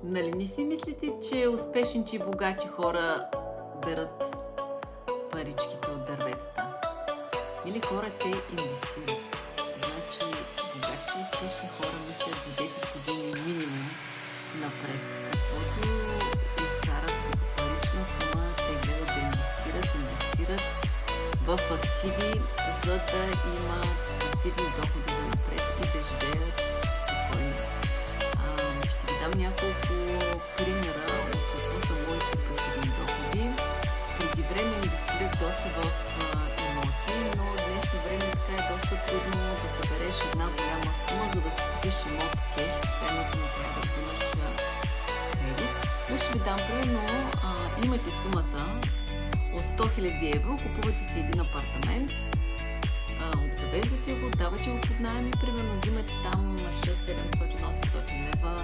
Нали не си мислите, че успешните и богати хора берат паричките от дърветата? Мили хора, те инвестират. Значи, богатите и успешни хора мислят за 10 години минимум напред. Каквото изкарат като парична сума, те гледат да инвестират в активи, за да имат пасивни доходи за напред и да живеят спокойно. Ще ви дам няколко примера от какво са моите пасивни доходи. Преди време инвестирах доста в имоти, но в днешно време така е доста трудно да събереш една голяма сума, за да си купиш имот кеш, освен ако не трябва да взимаш кредит. Но ще ви дам примерно, имате сумата от 100 000 евро, купувате си един апартамент, обзавеждате го, давате го под наем и примерно взимате там 600, 700, 800 лева